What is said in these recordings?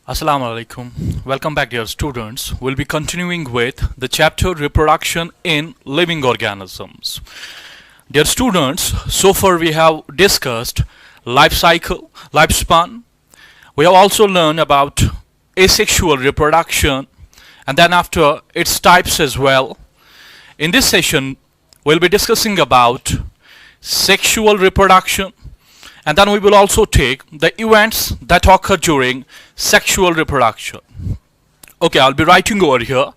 Assalamu alaikum. Welcome back, dear students. We'll be continuing with the chapter Reproduction in Living Organisms. Dear students, so far we have discussed life cycle, lifespan. We have also learned about asexual reproduction and then after its types as well. In this session, we'll be discussing about sexual reproduction, and then we will also take the events that occur during sexual reproduction. Okay, I'll be writing over here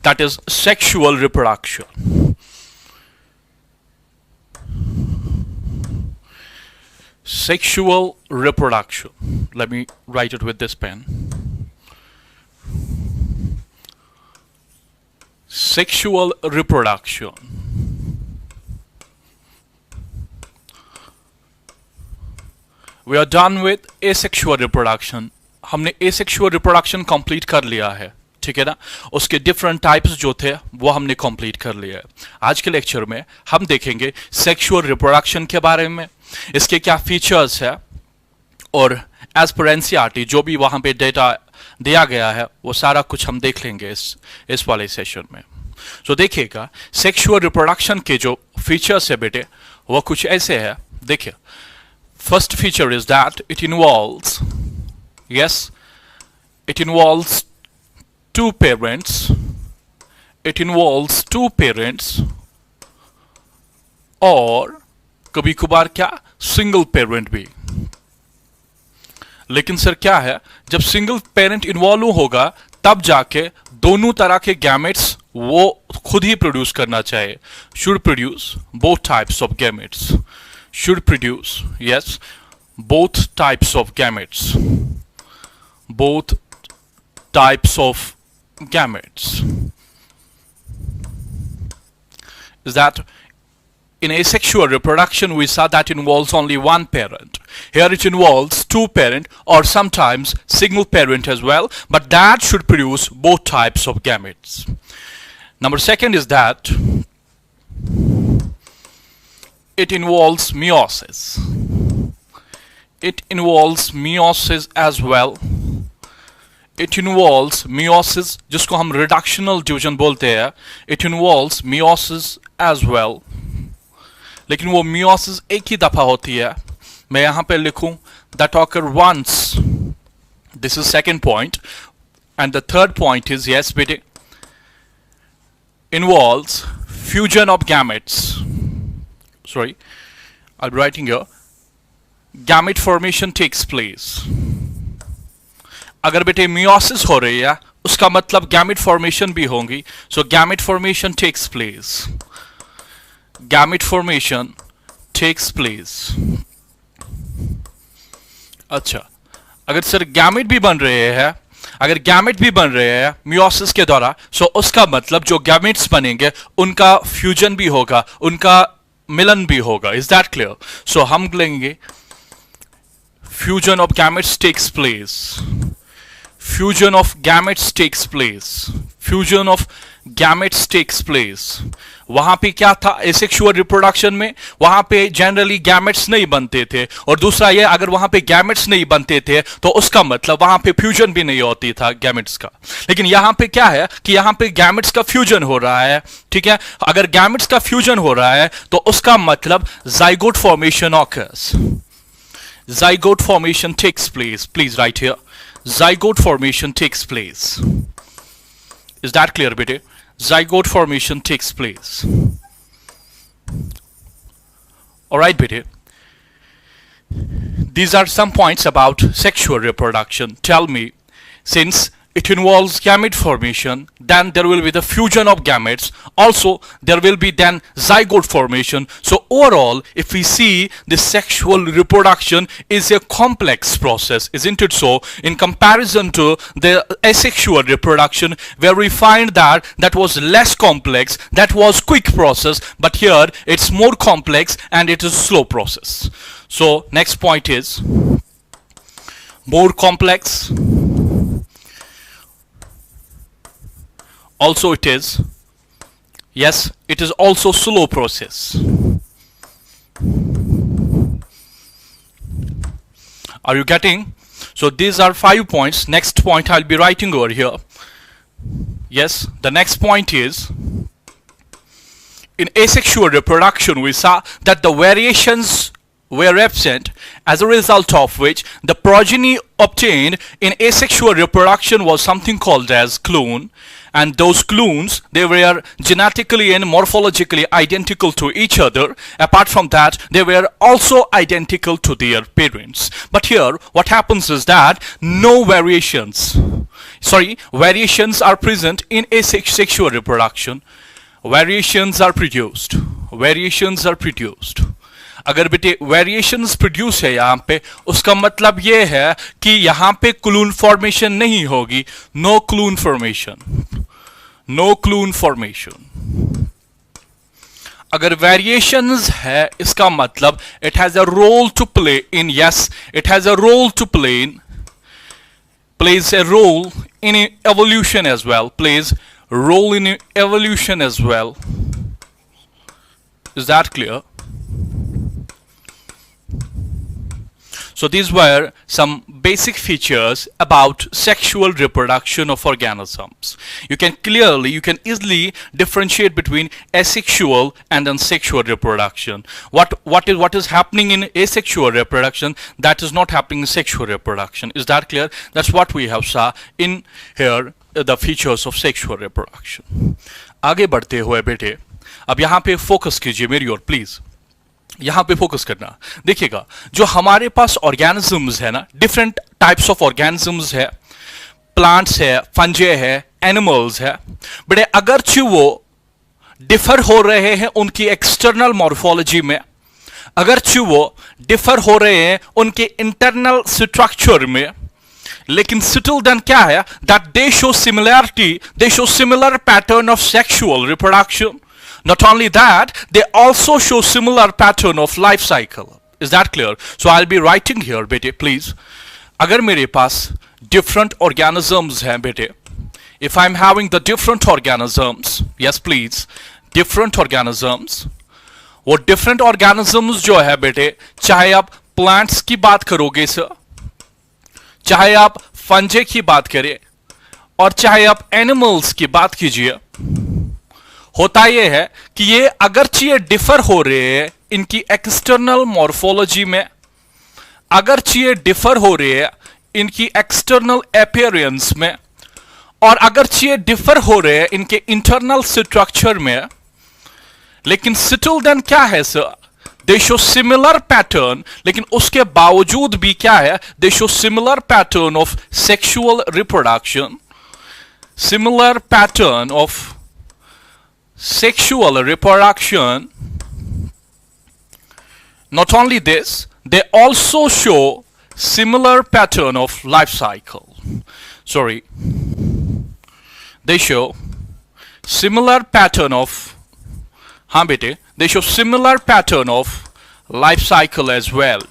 that is sexual reproduction. Sexual reproduction. Let me write it with this pen. Sexual reproduction. We are done with asexual reproduction. हमने asexual reproduction complete कर लिया है, ठीक है ना। उसके different types जो थे वो हमने complete कर लिया है। आज के लेक्चर में हम देखेंगे sexual reproduction के बारे में, इसके क्या फीचर्स है और एज पर एनसीईआरटी जो भी वहाँ पे डेटा दिया गया है वो सारा कुछ हम देख लेंगे इस वाले सेशन में। तो देखिएगा सेक्सुअल रिप्रोडक्शन के जो फीचर्स है बेटे वो कुछ ऐसे है। देखिए, first feature is that it involves two parents. It involves two parents और कभी कभार क्या सिंगल पेरेंट भी। लेकिन सर क्या है, जब सिंगल पेरेंट इन्वॉल्व होगा तब जाके दोनों तरह के गैमेट्स वो खुद ही प्रोड्यूस करना चाहिए। Should produce both types of gametes. should produce both types of gametes. Both types of gametes. Is that in asexual reproduction we saw that involves only one parent. Here it involves two parent or sometimes single parent as well, but that should produce both types of gametes. Number second is that it involves meiosis. It involves meiosis as well. It involves meiosis जिसको हम reductional division बोलते हैं. It involves meiosis as well. लेकिन वो meiosis एक ही दफा होती है। मैं यहाँ पे लिखूँ that occur once. This is second point. And the third point is बेटे involves fusion of gametes. Sorry, I'll be writing here. Gamete formation takes place. अगर बेटे meiosis हो रही है उसका मतलब gamete formation भी होंगी. So gamete formation takes place. Gamete formation takes place. अच्छा, अगर सर gamete भी बन रहे हैं, अगर गैमेट भी बन रहे हैं meiosis के द्वारा, so उसका मतलब जो गैमेट्स बनेंगे उनका फ्यूजन भी होगा, उनका मिलन भी होगा। Is that clear? सो हम लेंगे fusion of gametes takes place. Fusion of gametes takes place. Fusion of gametes takes place. वहां पे क्या था एसेक्सुअल रिप्रोडक्शन में? वहां पे जनरली गैमेट्स नहीं बनते थे, और दूसरा ये अगर वहां पे गैमेट्स नहीं बनते थे तो उसका मतलब वहां पे फ्यूजन भी नहीं होती था गैमेट्स का। लेकिन यहां पे क्या है कि यहां पे गैमेट्स का फ्यूजन हो रहा है, ठीक है। अगर गैमेट्स का फ्यूजन हो रहा है तो उसका मतलब zygote formation occurs. Zygote formation takes place. Please write here, zygote formation takes place. Is that clear बेटे? Zygote formation takes place. Alright, bete. These are some points about sexual reproduction. Tell me, since it involves gamete formation, then there will be the fusion of gametes. Also, there will be then zygote formation. So overall, if we see the sexual reproduction is a complex process, isn't it so? In comparison to the asexual reproduction, where we find that was less complex, that was quick process, but here it's more complex and it is slow process. So next point is more complex. Also it is, it is also slow process. Are you getting? So these are 5 points. Next point I'll be writing over here. Yes, the next point is, in asexual reproduction we saw that the variations were absent, as a result of which the progeny obtained in asexual reproduction was something called as clone, and those clones, they were genetically and morphologically identical to each other. Apart from that, they were also identical to their parents. But here what happens is that no variations are present in asexual reproduction. Variations are produced. अगर बेटे variations produce है यहाँ पे, उसका मतलब ये है कि यहाँ पे क्लून फॉर्मेशन नहीं होगी. No clone formation. अगर वेरिएशंस है, इसका मतलब it has a role to play in, yes, it has a role to play in, plays a role in evolution as well, plays role in evolution as well. Is that clear? So these were some basic features about sexual reproduction of organisms. You can easily differentiate between asexual and then sexual reproduction. What is happening in asexual reproduction that is not happening in sexual reproduction. Is that clear? That's what we have saw in here, the features of sexual reproduction. आगे बढ़ते हुए बेटे, अब यहाँ पे focus कीजिए मेरी ओर please. यहां पे फोकस करना. देखिएगा, जो हमारे पास ऑर्गेनिजम्स है ना, डिफरेंट टाइप्स ऑफ ऑर्गेनिजम्स है, प्लांट्स है, फंजे है, एनिमल्स है, बड़े अगरचे वो डिफर हो रहे हैं उनकी एक्सटर्नल मॉर्फोलॉजी में, अगरचे वो डिफर हो रहे हैं उनके इंटरनल स्ट्रक्चर में, लेकिन स्टिल देन क्या है, that they show similarity, they show similar pattern of sexual reproduction. Not only that, they also show similar pattern of life cycle. Is that clear? So I'll be writing here, बेटे, please. अगर मेरे पास different organisms हैं बेटे, if I'm having the different organisms, yes please, different organisms, वो different organisms जो है बेटे, चाहे आप plants की बात करोगे सर, चाहे आप fungi की बात करें, और चाहे आप animals की बात कीजिए, होता यह है कि ये अगरचे ये डिफर हो रहे हैं इनकी एक्सटर्नल मॉर्फोलॉजी में, अगरचे ये डिफर हो रहे हैं इनकी एक्सटर्नल अपीयरेंस में, और अगरचे ये डिफर हो रहे हैं इनके इंटरनल स्ट्रक्चर में, लेकिन स्टिल देन क्या है सर, दे शो सिमिलर पैटर्न. लेकिन उसके बावजूद भी क्या है, दे show similar pattern of sexual reproduction, similar pattern of sexual reproduction. Not only this, they also show similar pattern of life cycle. Sorry, they show similar pattern of, हाँ बेटे, they show similar pattern of life cycle as well.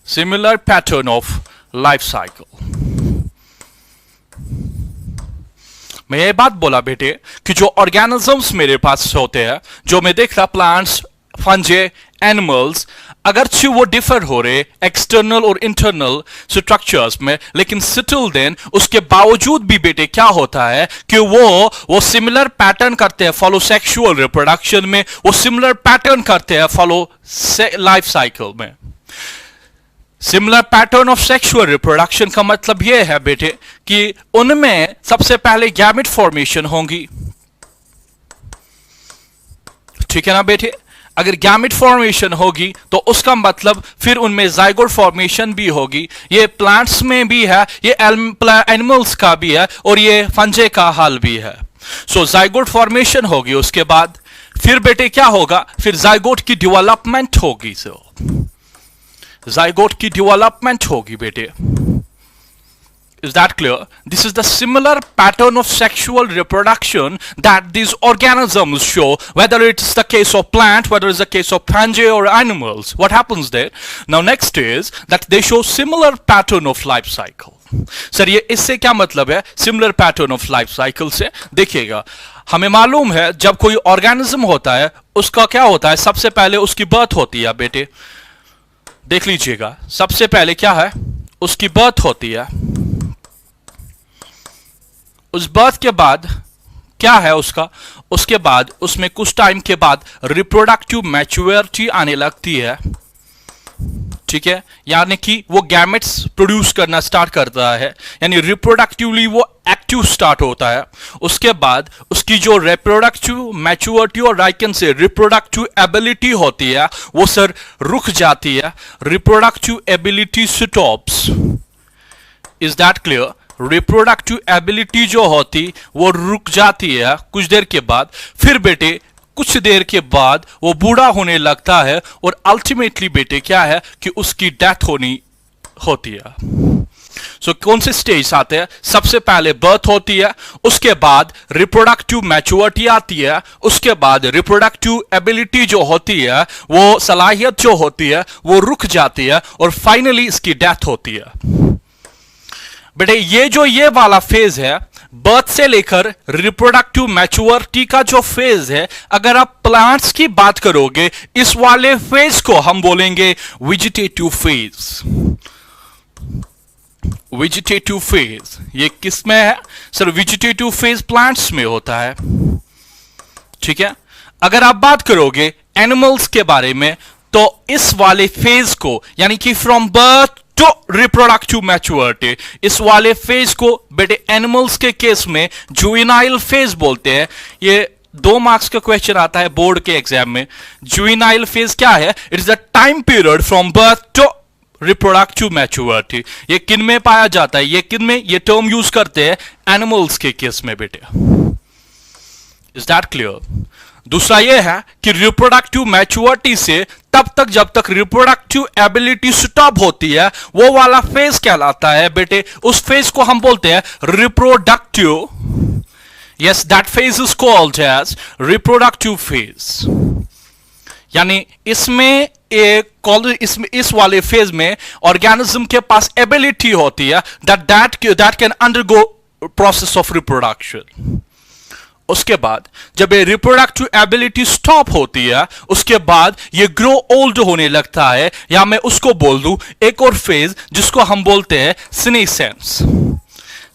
Similar pattern of life cycle. मैं ये बात बोला बेटे कि जो organisms मेरे पास होते हैं, जो मैं देख रहा, प्लांट्स, फंजे, एनिमल्स, अगरचे वो डिफर हो रहे एक्सटर्नल और इंटरनल स्ट्रक्चर्स में, लेकिन स्टिल देन उसके बावजूद भी बेटे क्या होता है कि वो सिमिलर पैटर्न करते हैं फॉलो सेक्सुअल रिप्रोडक्शन में, वो सिमिलर पैटर्न करते हैं फॉलो लाइफ साइकिल में. Similar pattern of sexual reproduction का मतलब यह है बेटे कि उनमें सबसे पहले गैमेट फॉर्मेशन होंगी. ठीक है ना बेटे? अगर गैमेट फॉर्मेशन होगी तो उसका मतलब फिर उनमें जाइगोट फॉर्मेशन भी होगी. ये प्लांट्स में भी है, ये एनिमल्स का भी है, और ये फंजे का हाल भी है. सो जाइगोट फॉर्मेशन होगी, उसके बाद फिर बेटे क्या होगा, फिर जाइगोट की डेवलपमेंट होगी. zygote की डेवलपमेंट होगी बेटे. Is that clear? This is the similar pattern of sexual reproduction that these organisms show, whether it's the case of plant, whether it's the case of fungi or animals. What happens there? Now next is that they show similar pattern of life cycle. Sir ये इससे क्या मतलब है, similar pattern of life cycle से? देखिएगा, हमें मालूम है जब कोई ऑर्गेनिज्म होता है उसका क्या होता है, सबसे पहले उसकी बर्थ होती है बेटे. देख लीजिएगा, सबसे पहले क्या है, उसकी बर्थ होती है, उस बर्थ के बाद क्या है उसका, उसके बाद उसमें कुछ टाइम के बाद रिप्रोडक्टिव मैच्योरिटी आने लगती है, ठीक है, यानी कि वो गैमेट्स प्रोड्यूस करना स्टार्ट करता है, यानी रिप्रोडक्टिवली वो एक्टिव स्टार्ट होता है। उसके बाद उसकी जो रिप्रोडक्टिव मैच्योरिटी और I can say reproductive ability होती है वो सर रुक जाती है, reproductive ability stops. Is that clear? Reproductive ability जो होती वो रुक जाती है कुछ देर के बाद, फिर बेटे कुछ देर के बाद वो बूढ़ा होने लगता है और अल्टीमेटली बेटे क्या है कि उसकी डेथ होनी होती है। सो कौन से स्टेज आते हैं? सबसे पहले बर्थ होती है, उसके बाद रिप्रोडक्टिव मैच्योरिटी आती है, उसके बाद रिप्रोडक्टिव एबिलिटी जो होती है, वो सलाहियत जो होती है वो रुक जाती है और फाइनली इसकी डेथ होती है। बेटे ये वाला फेज है, बर्थ से लेकर रिप्रोडक्टिव मैच्योरिटी का जो फेज है, अगर आप प्लांट्स की बात करोगे इस वाले फेज को हम बोलेंगे वेजिटेटिव फेज। वेजिटेटिव फेज ये किस में है सर? वेजिटेटिव फेज प्लांट्स में होता है, ठीक है। अगर आप बात करोगे एनिमल्स के बारे में तो इस वाले फेज को यानी कि from birth to reproductive maturity, इस वाले फेज को बेटे एनिमल्स के केस में जुवेनाइल फेज बोलते हैं। ये 2 मार्क्स का क्वेश्चन आता है बोर्ड के एग्जाम में। जुवेनाइल फेज क्या है? It is the time period from birth to reproductive maturity. ये किन में पाया जाता है? ये किन में ये टर्म यूज करते हैं? एनिमल्स के केस में बेटे। Is that clear? दूसरा यह है कि रिप्रोडक्टिव मैच्योरिटी से तब तक जब तक रिप्रोडक्टिव एबिलिटी स्टॉप होती है वो वाला फेज कहलाता है बेटे, उस फेज को हम बोलते हैं reproductive. Yes, that phase is called as reproductive phase. यानी इसमें इस वाले फेज में ऑर्गेनिज्म के पास एबिलिटी होती है that can undergo process of reproduction. उसके बाद जब ये रिप्रोडक्टिव एबिलिटी स्टॉप होती है उसके बाद ये ग्रो ओल्ड होने लगता है, या मैं उसको बोल दूं एक और फेज जिसको हम बोलते हैं सीनेसेंस।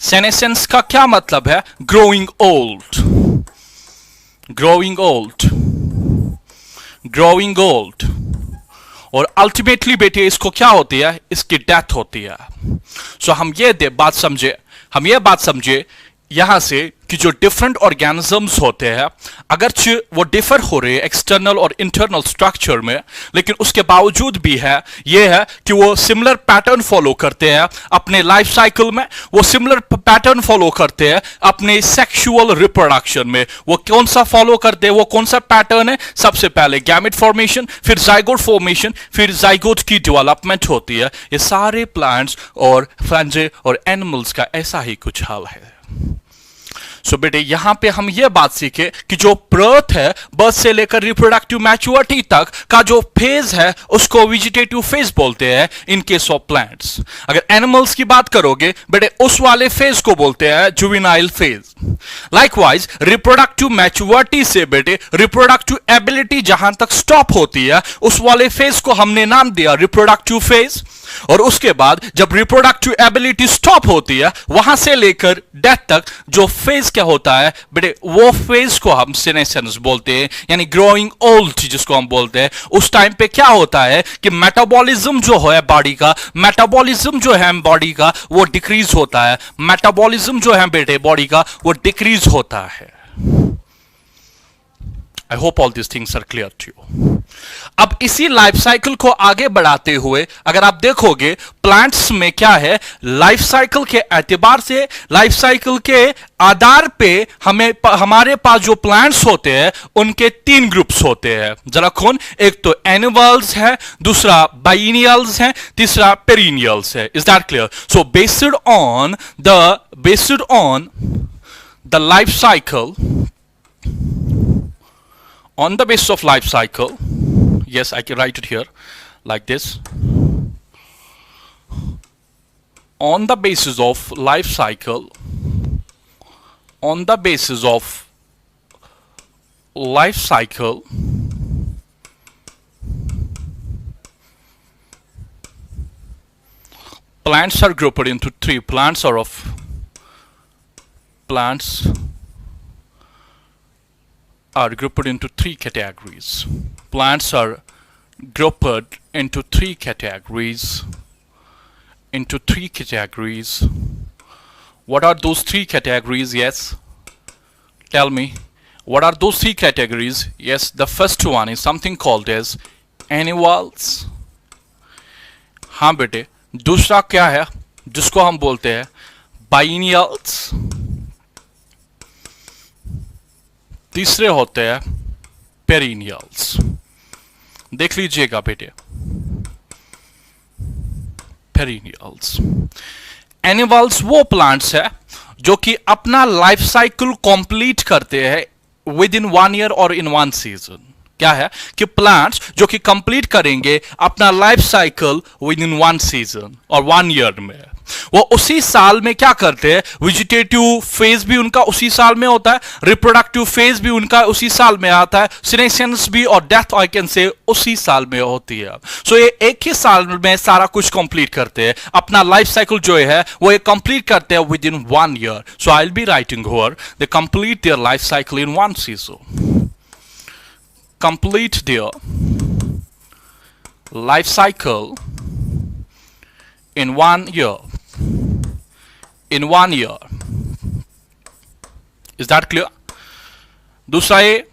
सीनेसेंस का क्या मतलब है? Growing old, growing old, growing old. और अल्टीमेटली बेटे इसको क्या होती है? इसकी डेथ होती है। सो हम ये बात समझे यहां से कि जो डिफरेंट ऑर्गेनिजम्स होते हैं अगरचे वो डिफर हो रहे हैं एक्सटर्नल और इंटरनल स्ट्रक्चर में, लेकिन उसके बावजूद भी है ये है कि वो सिमिलर पैटर्न फॉलो करते हैं अपने लाइफ साइकिल में, वो सिमिलर पैटर्न फॉलो करते हैं अपने सेक्सुअल रिप्रोडक्शन में। वो कौन सा फॉलो करते हैं? वो कौन सा पैटर्न है? सबसे पहले गैमेट फॉर्मेशन, फिर जाइगोट फॉर्मेशन, फिर जाइगोट की डेवलपमेंट होती है। ये सारे प्लांट्स और फंजी और एनिमल्स का ऐसा ही कुछ हाल है। सो बेटे यहां पे हम यह बात सीखे कि जो बर्थ है, बर्थ से लेकर रिप्रोडक्टिव मैच्योरिटी तक का जो फेज है उसको वेजिटेटिव फेज बोलते हैं इन केस ऑफ प्लांट्स। अगर एनिमल्स की बात करोगे बेटे उस वाले फेज को बोलते हैं juvenile phase. Likewise reproductive maturity से बेटे रिप्रोडक्टिव एबिलिटी जहां तक स्टॉप होती है उस वाले फेज को हमने नाम दिया रिप्रोडक्टिव फेज। और उसके बाद जब रिप्रोडक्टिव एबिलिटी स्टॉप होती है वहां से लेकर डेथ तक जो फेज क्या होता है बेटे, वो फेज को हम सीनेसेंस बोलते हैं, यानी ग्रोइंग ओल्ड जिसको हम बोलते हैं। उस टाइम पे क्या होता है कि मेटाबॉलिज्म जो है बॉडी का, मेटाबॉलिज्म जो है बॉडी का वो डिक्रीज होता है। मेटाबॉलिज्म जो है बेटे बॉडी का वो डिक्रीज होता है। I hope all this things are clear to you. अब इसी लाइफ साइकिल को आगे बढ़ाते हुए अगर आप देखोगे प्लांट्स में क्या है, लाइफ साइकिल के एतबार से, लाइफ साइकिल के आधार पे हमारे पास जो प्लांट्स होते हैं उनके 3 ग्रुप्स होते हैं। जरा कौन? एक तो एनुअल्स है, दूसरा बाइनियल्स है, तीसरा पेरिनियल्स है। Is that clear? So based on the life cycle, on the basis of life cycle, yes, I can write it here like this. On the basis of life cycle, on the basis of life cycle, Plants are grouped into three. Plants are grouped into three categories. Plants are grouped into three categories. What are those three categories? Yes, tell me. What are those three categories? Yes, the first one is something called as annuals. हाँ बेटे, दूसरा क्या है जिसको हम बोलते हैं biennials. तीसरे होते हैं perennials. देख लीजिएगा बेटे, perennials. एनिमल्स वो प्लांट्स है जो कि अपना लाइफ साइकिल कंप्लीट करते हैं विद इन 1 ईयर और इन 1 सीजन. क्या है कि प्लांट्स जो कि कंप्लीट करेंगे अपना life cycle with in 1 season और 1 ईयर में, वो उसी साल में क्या करते हैं, वेजिटेटिव फेज भी उनका उसी साल में होता है, रिप्रोडक्टिव फेज भी उनका उसी साल में आता है, सीनेसेंस भी और डेथ आई कैन से उसी साल में होती है. सो ये एक ही साल में सारा कुछ कंप्लीट करते हैं, अपना लाइफ साइकिल जो है वो ये कंप्लीट करते हैं with in 1 year. So I will be writing here they complete their life cycle in 1 season. Complete their life cycle in 1 year. In 1 year. Is that clear? दूसरा ये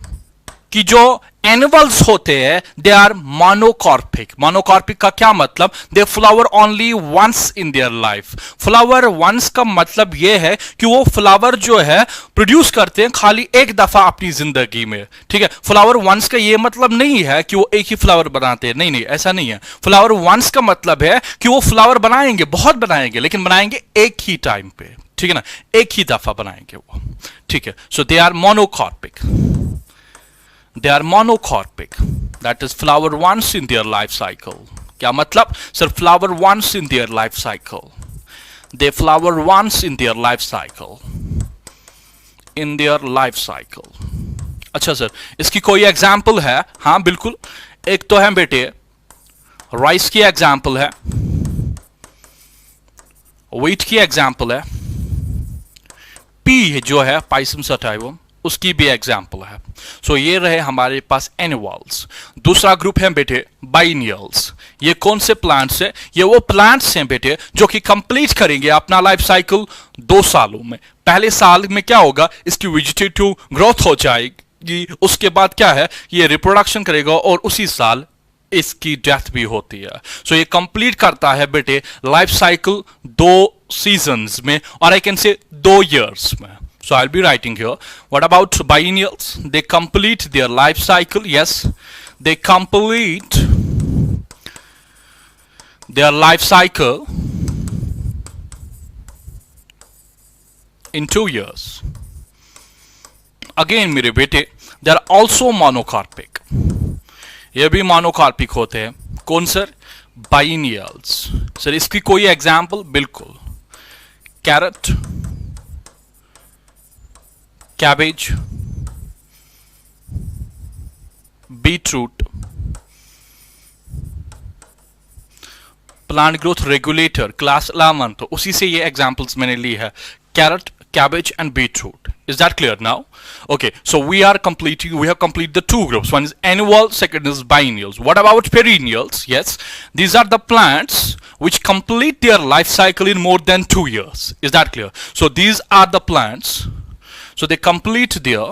कि जो एनिमल्स होते हैं दे आर मोनोकॉर्पिक. मोनोकॉर्पिक का क्या मतलब? They flower only once in their life. Flower once का मतलब ये है कि वो फ्लावर जो है प्रोड्यूस करते हैं खाली एक दफा अपनी जिंदगी में. ठीक है, फ्लावर वंस का ये मतलब नहीं है कि वो एक ही फ्लावर बनाते हैं. नहीं नहीं, ऐसा नहीं है. फ्लावर वंस का मतलब है कि वो फ्लावर बनाएंगे, बहुत बनाएंगे, लेकिन बनाएंगे एक ही टाइम पे. ठीक है ना, एक ही दफा बनाएंगे वो. ठीक है, so they are monocarpic. They are monocarpic. That is flower once in their life cycle. क्या मतलब? Sir, flower once in their life cycle. They flower once in their life cycle. In their life cycle. अच्छा sir, इसकी कोई example है? हाँ बिल्कुल. एक तो है बेटे राइस की एग्जाम्पल है, व्हीट की एग्जाम्पल है, पी जो है पाइसम सटाइवम उसकी भी एग्जाम्पल है. सो ये रहे हमारे पास एनुअल्स. दूसरा ग्रुप है बेटे बाइनियल्स. ये कौन से प्लांट्स है? ये वो प्लांट्स हैं बेटे जो कि कंप्लीट करेंगे अपना लाइफ साइकिल 2 सालों में. पहले साल में क्या होगा, इसकी वेजिटेटिव ग्रोथ हो जाएगी, उसके बाद क्या है ये रिप्रोडक्शन करेगा और उसी साल इसकी डेथ भी होती है. सो ये कंप्लीट करता है बेटे लाइफ साइकिल 2 सीजन्स में और आई कैन से 2 ईयर्स में. So I'll be writing here. What about biennials? They complete their life cycle. Yes, they complete their life cycle in 2 years. Again मेरे बेटे, they are also monocarpic. ये भी monocarpic होते हैं. कौन sir? Biennials. Sir इसकी कोई एग्जाम्पल? बिल्कुल. Carrot, cabbage, beetroot, plant growth regulator, class 11. तो उसी से ये examples मैंने ली है. Carrot, cabbage and beetroot. Is that clear now? Okay, so we have completed the 2 groups. One is annual, second is biennials. What about perennials? Yes, these are the plants which complete their life cycle in more than 2 years. Is that clear? So these are the plants. So they complete their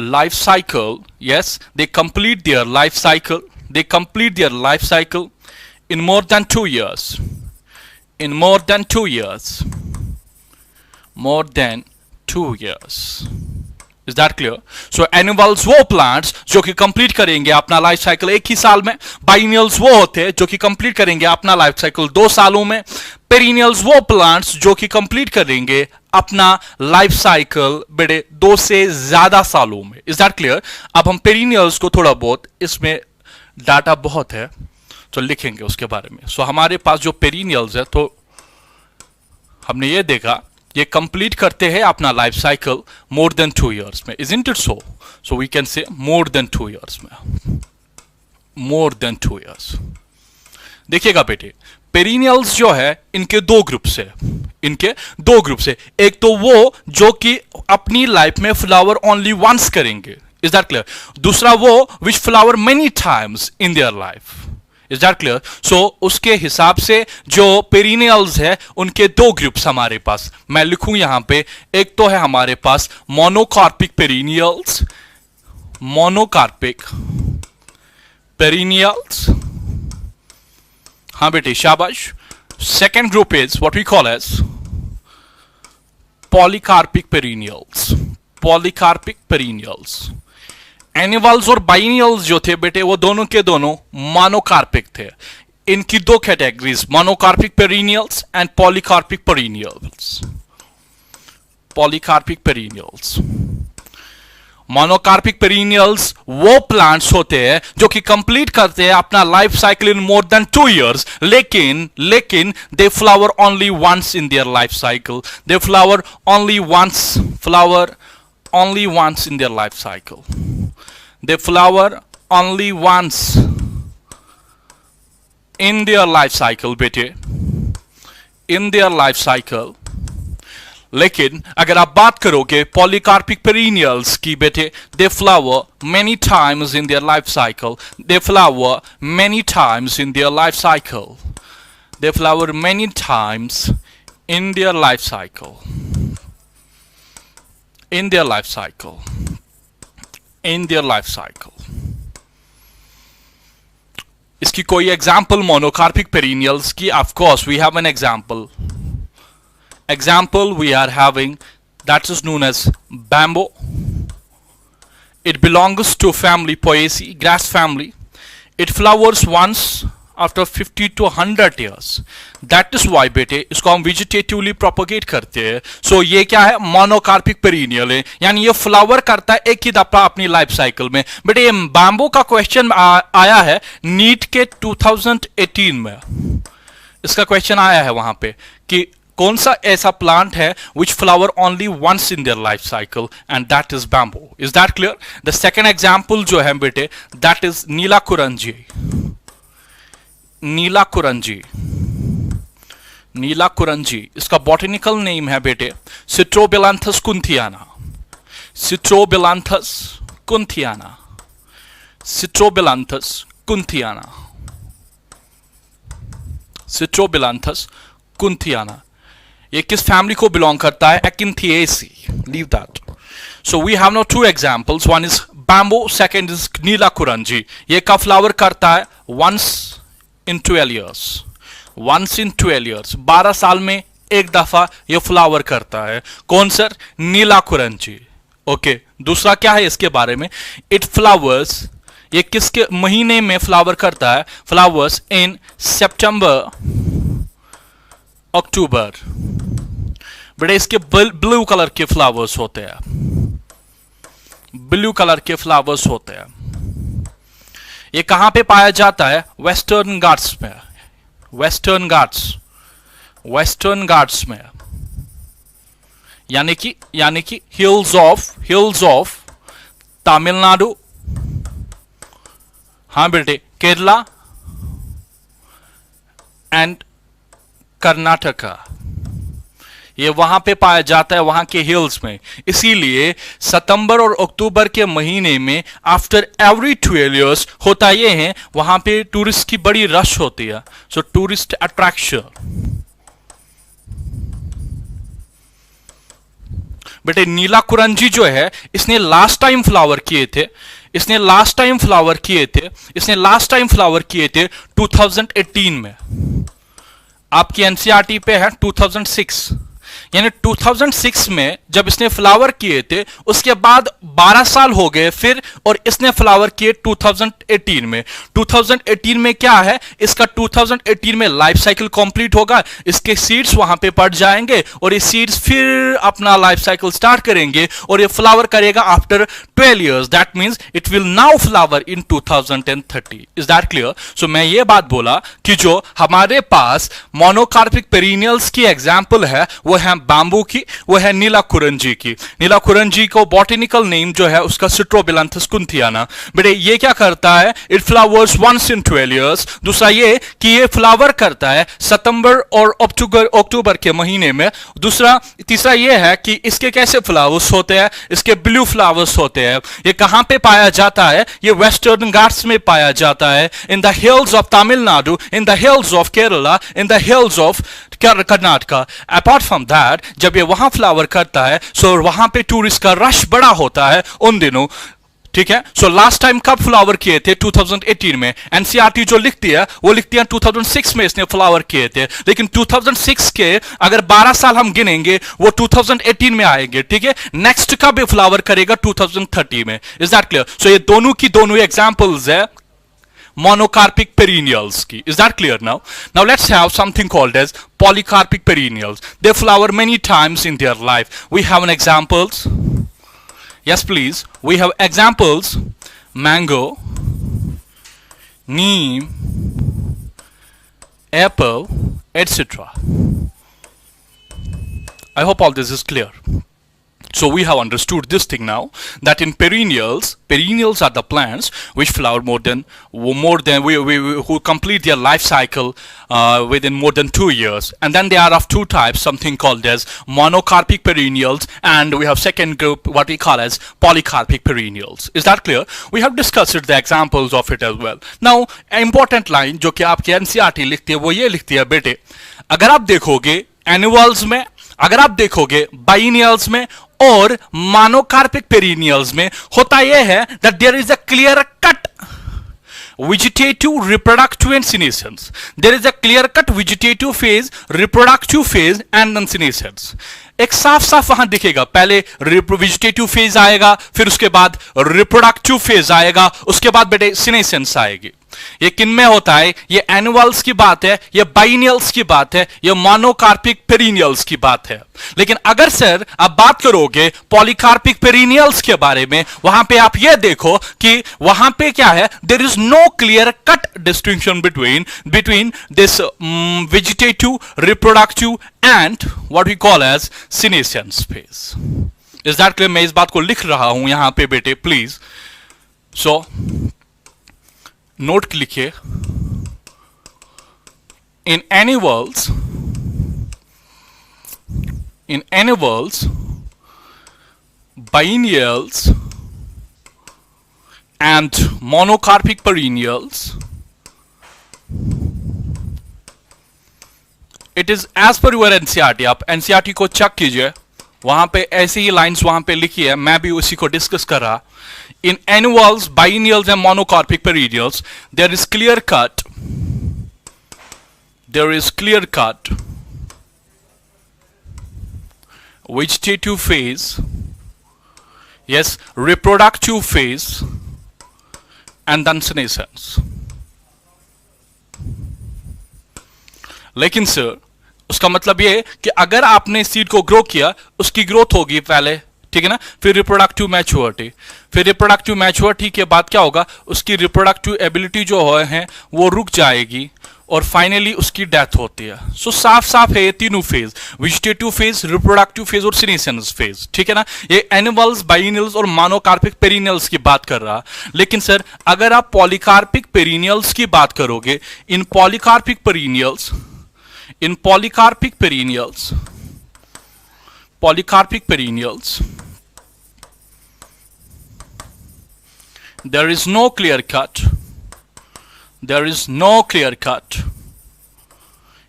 life cycle. Yes, they complete their life cycle. They complete their life cycle in more than 2 years. In more than 2 years. More than 2 years. Is that clear? So annuals वो plants जो कि complete करेंगे अपना life cycle एक ही साल में. Biennials वो होते हैं जो कि कंप्लीट करेंगे अपना लाइफ साइकिल 2 सालों में. पेरिनियल्स वो प्लांट्स जो कि कंप्लीट करेंगे अपना लाइफ साइकिल बेटे 2 से ज्यादा सालों में. Is that clear? अब हम पेरिनियल्स को थोड़ा बहुत, इसमें डाटा बहुत है तो लिखेंगे उसके बारे में. सो हमारे पास जो पेरिनियल्स है तो हमने ये देखा ये कंप्लीट करते हैं अपना लाइफ साइकिल मोर देन 2 years में. Isn't it so? So we can say more than 2 years में. More than 2 years. देखिएगा बेटे, पेरिनियल्स जो है इनके दो ग्रुप्स है. इनके दो ग्रुप्स है. एक तो वो जो कि अपनी लाइफ में फ्लावर ओनली वंस करेंगे. Is that clear? दूसरा वो which flower many times in their life. Is that clear? So उसके हिसाब से जो पेरिनियल्स है उनके दो ग्रुप्स हमारे पास. मैं लिखूं यहां पे, एक तो है हमारे पास मोनोकार्पिक पेरिनियल्स. Monocarpic perennials. हाँ बेटे शाबाश. Second group is what we call as polycarpic perennials. Polycarpic perennials. Annuals और biennials जो थे बेटे वो दोनों के दोनों मोनोकार्पिक थे. इनकी दो categories, monocarpic perennials and polycarpic perennials. Polycarpic perennials. Monocarpic perennials वो प्लांट्स होते हैं जो कि कंप्लीट करते हैं अपना life cycle in more than 2 years, लेकिन they flower only once in their life cycle. They flower only once in their life cycle. They flower only once in their life cycle बेटे, in their life cycle. लेकिन अगर आप बात करोगे polycarpic perennials की बेटे, they flower many times in their life cycle. They flower many times in their life cycle. They flower many times in their life cycle. In their life cycle. In their life cycle. इसकी कोई example monocarpic perennials की? Of course we have an example. Example we are having, that is known as bamboo. It belongs to family Poaceae, grass family. It flowers once after 50 to 100 years. That is why बेटे इसको हम vegetatively propagate करते हैं. So ये क्या है? Monocarpic perennial है, यानी ये फ्लावर करता है एक ही दफा अपनी लाइफ साइकिल में. बेटे ये बैम्बू का क्वेश्चन आया है नीट के 2018 में. इसका क्वेश्चन आया है वहां पे कि कौन सा ऐसा प्लांट है which flower only once in their life cycle, and that is bamboo. Is that clear? The second example जो है बेटे, दैट इज नीलाकुरंजी. नीलाकुरंजी. नीलाकुरंजी इसका बॉटनिकल नेम है बेटे सिट्रोबिलांथस कुंथियाना. सिट्रोबिलांथस कुंथियाना. सिट्रोबिलांथस कुंथियाना. सिट्रोबिलांथस कुंथियाना. ये किस फैमिली को बिलोंग करता है? Acanthaceae. Leave that. So we have now two examples. One is bamboo, second is Neelakurinji. ये का फ्लावर करता है once in 12 years. Once in 12 years. 12 साल में एक दफा ये फ्लावर करता है. कौन सर? नीलाकुरंजी. ओके. दूसरा क्या है इसके बारे में? इट फ्लावर्स, ये किसके महीने में फ्लावर करता है? फ्लावर्स इन सितंबर, अक्टूबर. बड़े इसके ब्लू कलर के फ्लावर्स होते हैं. ब्लू कलर के फ्लावर्स होते हैं. ये कहां पे पाया जाता है? वेस्टर्न घाट्स में. वेस्टर्न घाट्स. वेस्टर्न घाट्स में, यानी कि हिल्स ऑफ तमिलनाडु. हां बेटे, केरला एंड कर्नाटका. ये वहां पे पाया जाता है, वहां के हिल्स में. इसीलिए सितंबर और अक्टूबर के महीने में आफ्टर एवरी 12 years होता ये है, वहां पे टूरिस्ट की बड़ी रश होती है. सो टूरिस्ट अट्रैक्शन. बेटे नीलाकुरंजी जो है इसने लास्ट टाइम फ्लावर किए थे. इसने लास्ट टाइम फ्लावर किए थे 2018 में. आपकी एनसीईआरटी पे है 2006, यानी 2006 में जब इसने फ्लावर किए थे, उसके बाद 12 साल हो गए फिर, और इसने फ्लावर किए 2018 में. 2018 में क्या है इसका? 2018 में लाइफ साइकिल कंप्लीट होगा, इसके सीड्स वहां पे पड़ जाएंगे और ये सीड्स फिर अपना लाइफ साइकिल स्टार्ट करेंगे और ये फ्लावर करेगा after 12 years. That means it will now flower in 2030. Is that clear? So मैं ये बात बोला कि जो हमारे पास मोनोकार्पिक पेरिनियल्स की एग्जाम्पल है वो है बाम्बू की, वो है नीला कुरंजी की। नीला कुरंजी को बॉटेनिकल नेम जो है उसका सिट्रोबिलंथस कुंथियाना। बेटे ये क्या करता है, it flowers once in 12 years. दूसरा ये कि ये फ्लावर करता है सितंबर और अक्टूबर के महीने में। तीसरा ये है कि इसके कैसे फ्लावर्स होते हैं, इसके ब्लू फ्लावर्स होते हैं। ये कहां पे पाया जाता है, ये वेस्टर्न घाट्स में पाया जाता है, in the hills of Tamil Nadu, in the hills of Kerala, in the hills of Karnataka. Apart from that जब ये वहां फ्लावर करता है सो वहां पे टूरिस्ट का रश बड़ा होता है उन दिनों, ठीक है। सो लास्ट टाइम कब फ्लावर किए थे, 2018 में। एनसीईआरटी जो लिखती है वो लिखती है 2006 में इसने फ्लावर किए थे, लेकिन 2006 के अगर 12 साल हम गिनेंगे वो 2018 में आएंगे, ठीक है। नेक्स्ट कब ये फ्लावर करेगा, 2030 में। Is that clear? सो ये दोनों की दोनों एग्जांपल्स है monocarpic perennials ki. Is that clear now? Now let's have something called as polycarpic perennials. They flower many times in their life. We have an examples. Yes, please. We have examples: mango, neem, apple, etc. I hope all this is clear. So we have understood this thing now, that in perennials are the plants which flower who complete their life cycle within more than 2 years. And then they are of two types, something called as monocarpic perennials, and we have second group what we call as polycarpic perennials. Is that clear? We have discussed the examples of it as well. Now important line जो कि आपकी NCERT लिखती है वो ये लिखती है, बेटे अगर आप देखोगे एनुअल्स में, अगर आप देखोगे बाइनियल्स में और मोनोकार्पिक पेरिनियल्स में, होता यह है that there is a clear cut vegetative, reproductive and senescence. There is a clear cut vegetative phase, reproductive phase and then senescence. एक साफ साफ वहां दिखेगा, पहले वेजिटेटिव फेज आएगा, फिर उसके बाद रिप्रोडक्टिव फेज आएगा, उसके बाद बेटे सीनेसेंस आएगी। ये किन में होता है, ये एनुअल्स की बात है, ये बाइनियल्स की बात है, ये मोनोकार्पिक पेरिनियल्स की बात है। लेकिन अगर सर आप बात करोगे पॉलीकार्पिक पेरिनियल्स के बारे में, वहां पे आप ये देखो कि वहां पे क्या है, there is no clear cut distinction between this vegetative, reproductive and what we call as senescence phase. Is that clear? मैं इस बात को लिख रहा हूं यहां पे बेटे, प्लीज। सो नोट लिखिए, in annuals, biennials and monocarpic perennials, it is as per your NCERT. आप NCERT को चेक कीजिए, वहां पे ऐसी ही लाइंस वहां पे लिखी है, मैं भी उसी को डिस्कस कर रहा। In annuals, biennials and monocarpic perennials, there is clear cut vegetative phase, yes, reproductive phase and then senescence. लेकिन सर उसका मतलब ये कि अगर आपने सीड को ग्रो किया, उसकी ग्रोथ होगी पहले, ठीक है ना, फिर रिप्रोडक्टिव मैच्योरिटी, फिर रिप्रोडक्टिव मैच्योरिटी के बाद क्या होगा, उसकी रिप्रोडक्टिव एबिलिटी जो है वो रुक जाएगी और फाइनली उसकी डेथ होती है। सो साफ साफ है ये तीनों phase, vegetative phase, reproductive phase और सीनेसेंस फेज, ठीक है ना। ये एनुअल्स, बाइनियल्स और मोनोकार्पिक पेरिनियल्स की बात कर रहा। लेकिन सर अगर आप पॉलीकार्पिक पेरिनियल्स की बात करोगे, in polycarpic perennials there is no clear cut,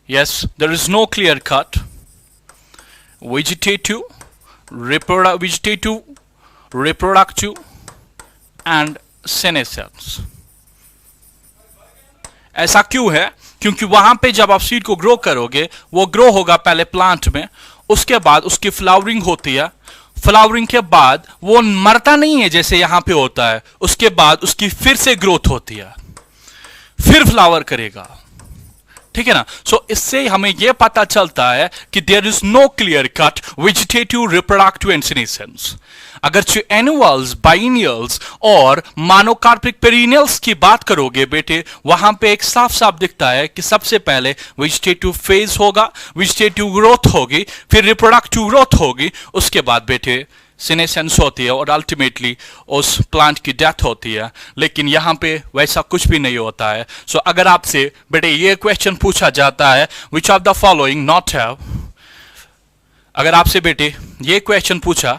yes, there is no clear cut vegetative, reproductive and senescence। ऐसा क्यों है? क्योंकि वहां पे जब आप सीड को ग्रो करोगे, वो ग्रो होगा पहले प्लांट में, उसके बाद उसकी फ्लावरिंग होती है, फ्लावरिंग के बाद वो मरता नहीं है जैसे यहां पे होता है, उसके बाद उसकी फिर से ग्रोथ होती है, फिर फ्लावर करेगा, ठीक है ना। सो इससे हमें यह पता चलता है कि there is no clear cut vegetative reproductive and senescence. अगर जो एनुअल्स, बाइनियल्स और मानोकार्पिक पेरिनियल्स की बात करोगे बेटे, वहां पे एक साफ साफ दिखता है कि सबसे पहले वेजिटेटिव फेज होगा, वेजिटेटिव ग्रोथ होगी, फिर रिप्रोडक्टिव ग्रोथ होगी, उसके बाद बेटे सीनेसेंस होती है और अल्टीमेटली उस प्लांट की डेथ होती है। लेकिन यहां पे वैसा कुछ भी नहीं होता है। सो अगर आपसे बेटे ये क्वेश्चन पूछा जाता है which of the following not have, अगर आपसे बेटे ये क्वेश्चन पूछा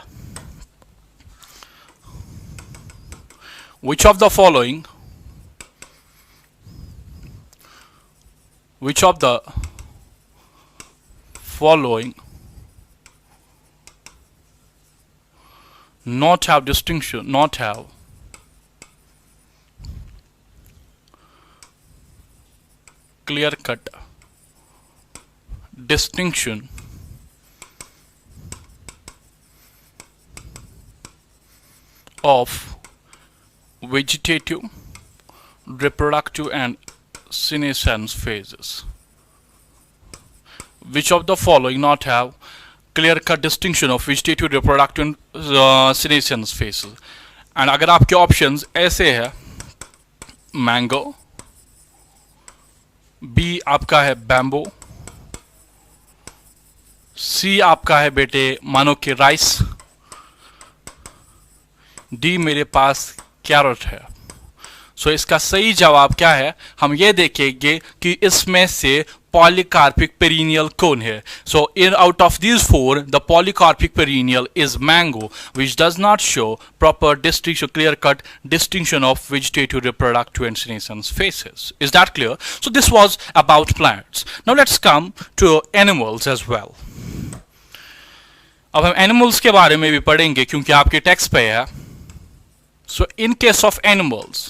which of the following not have distinction, not have clear cut distinction of vegetative, reproductive and senescence phases. Which of the following not have clear-cut distinction of vegetative, reproductive and senescence phases? And अगर आपके options ऐसे है, mango, B आपका है bamboo, सी आपका है बेटे मानो कि राइस, डी मेरे पास कैरेट है। सो इसका सही जवाब क्या है, हम ये देखेंगे कि इसमें से पॉलीकार्पिक पेरिनियल कौन है। So in out of these four the polycarpic perennial is mango which does not show proper distinction, clear cut distinction of vegetative, reproductive and senescence phases. Is that clear? So this was about plants. Now let's come to animals as well. अब हम animals के बारे में भी पढ़ेंगे क्योंकि आपके text पे है। So in case of animals,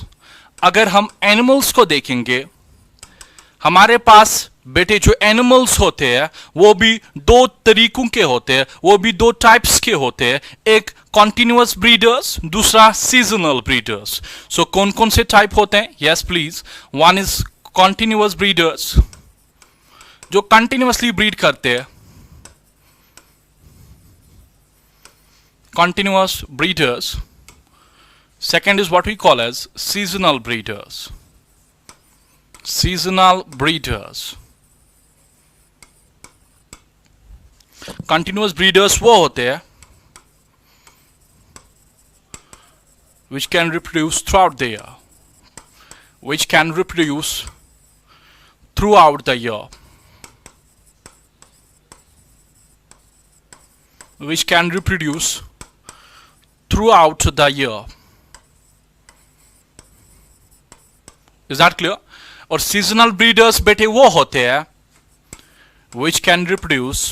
अगर हम एनिमल्स को देखेंगे, हमारे पास बेटे जो एनिमल्स होते हैं वो भी दो तरीकों के होते हैं, वो भी दो टाइप्स के होते हैं, एक कॉन्टिन्यूअस ब्रीडर्स, दूसरा सीजनल ब्रीडर्स। सो कौन कौन से टाइप होते हैं? Yes please. One is continuous breeders, जो कंटिन्यूअसली ब्रीड करते हैं, continuous breeders. Second is what we call as seasonal breeders. Seasonal breeders. Continuous breeders वो होते हैं which can reproduce throughout the year. Which can reproduce throughout the year. Which can reproduce throughout the year. Is that clear? और seasonal breeders बेटे वो होते हैं which can reproduce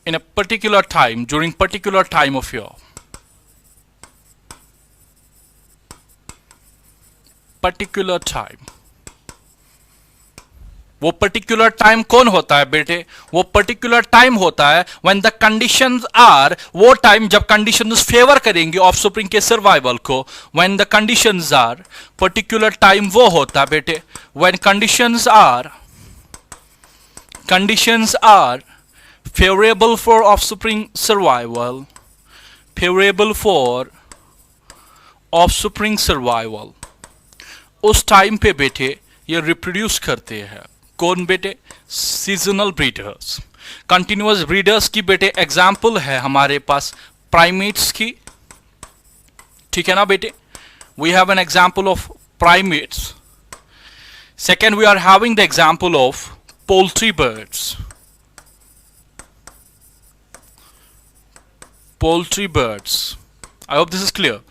in a particular time, during particular time of year. Particular time. वो particular time कौन होता है बेटे? वो पर्टिकुलर टाइम होता है व्हेन द कंडीशंस आर, वो टाइम जब कंडीशंस फेवर करेंगे ऑफस्प्रिंग के सर्वाइवल को। When the conditions are, particular time वो होता है बेटे when conditions are favourable for offspring survival, favourable for offspring survival. उस टाइम पे बेटे ये रिप्रोड्यूस करते हैं। कौन बेटे? Seasonal breeders. कंटिन्यूअस ब्रीडर्स की बेटे एग्जाम्पल है हमारे पास प्राइमेट्स की, ठीक है ना बेटे? We have an example of primates. Second, we are having the example of poultry birds. Poultry birds, I hope this is clear.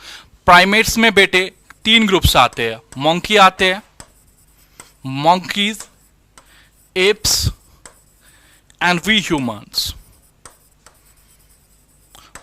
Primates में बेटे तीन ग्रुप्स आते हैं, मंकी आते हैं, monkeys, apes and we humans.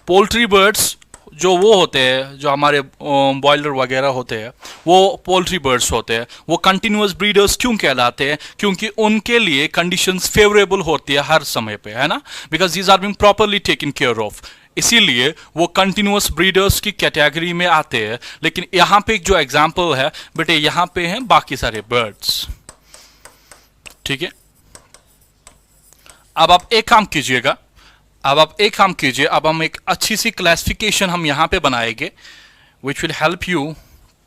Poultry birds जो वो होते हैं, जो हमारे बॉयलर वगैरह होते हैं, वो पोल्ट्री बर्ड्स होते हैं। वो कंटिन्यूअस ब्रीडर्स क्यों कहलाते हैं? क्योंकि उनके लिए कंडीशंस फेवरेबल होती है हर समय पे, है ना? Because these are being properly taken care of. इसीलिए वो कंटिन्यूअस ब्रीडर्स की कैटेगरी में आते हैं। लेकिन यहां पे जो एग्जांपल है बेटे, यहां पे हैं बाकी सारे बर्ड्स। ठीक है, अब आप एक काम कीजिएगा, अब हम एक अच्छी सी क्लासिफिकेशन हम यहां पे बनाएंगे which will help you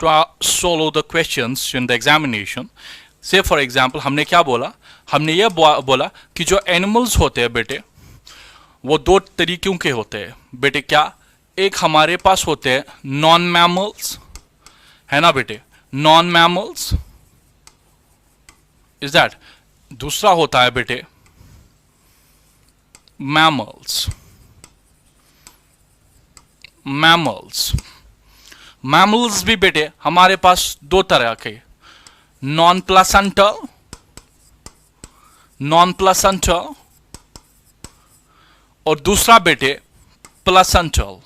to solve the questions in the examination. Say for example, हमने क्या बोला, हमने ये बोला कि जो एनिमल्स होते हैं बेटे वो दो तरीकों के होते हैं बेटे। क्या? एक हमारे पास होते हैं नॉन मैमल्स, है ना बेटे, नॉन मैमल्स इज दैट। दूसरा होता है बेटे मैमल्स। मैमल्स भी बेटे हमारे पास दो तरह के, नॉन प्लेसेंटल और दूसरा बेटे प्लेसेंटल।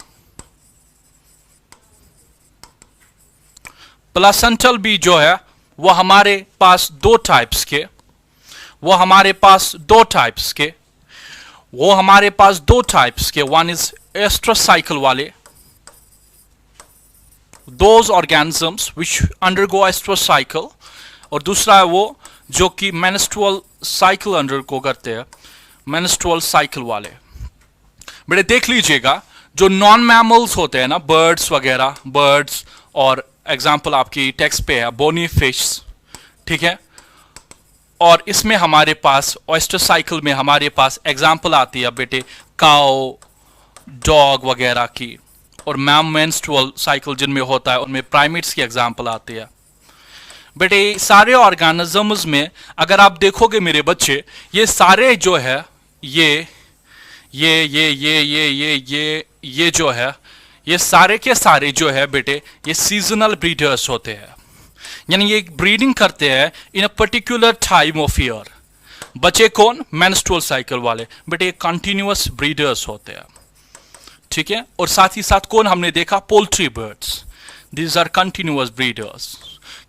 प्लेसेंटल भी जो है वो हमारे पास दो टाइप्स के, वन इज एस्ट्रोसाइकल वाले, those organisms which undergo astral cycle, और दूसरा है वो जो कि menstrual cycle undergo करते हैं, menstrual cycle वाले। बेटे देख लीजिएगा, जो नॉन मैमल्स होते हैं ना, बर्ड्स वगैरह, बर्ड्स और एग्जांपल आपकी टेक्स्ट पे है बोनी फिश, ठीक है। और इसमें हमारे पास ऑयस्टर साइकिल में हमारे पास एग्जांपल आती है बेटे काउ, डॉग वगैरह की, और मेंस्ट्रुअल साइकिल जिनमें होता है उनमें प्राइमेट्स की एग्जांपल आती है। बेटे सारे ऑर्गेनिजम्स में अगर आप देखोगे मेरे बच्चे, ये सारे जो है ये जो है, ये सारे के सारे जो है बेटे ये सीजनल ब्रीडर्स होते हैं, यानी ये ब्रीडिंग करते हैं in a particular time of year. बचे कौन? मेंस्ट्रुअल साइकिल वाले बेटे, ये कंटिन्यूअस ब्रीडर्स होते हैं, ठीक है। और साथ ही साथ कौन हमने देखा? Poultry birds, these are continuous breeders.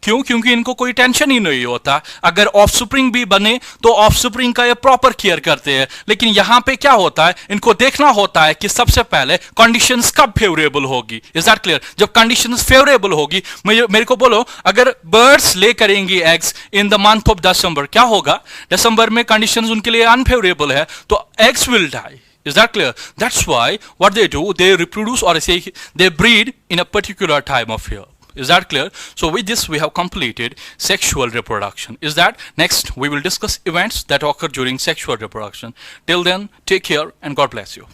क्यों? क्योंकि इनको कोई टेंशन ही नहीं होता, अगर ऑफस्प्रिंग भी बने तो ऑफस्प्रिंग का ये प्रॉपर केयर करते हैं। लेकिन यहां पे क्या होता है, इनको देखना होता है कि सबसे पहले कंडीशंस कब फेवरेबल होगी। Is that clear? जब कंडीशंस फेवरेबल होगी, मेरे को बोलो, अगर बर्ड्स ले करेंगी eggs in the month of December, क्या होगा? दिसंबर में कंडीशंस उनके लिए अनफेवरेबल है तो eggs will die. Is that clear? That's why what they do, they reproduce or say they breed in a particular time of year. Is that clear? So with this we have completed sexual reproduction. Is that? Next we will discuss events that occur during sexual reproduction. Till then, take care and God bless you.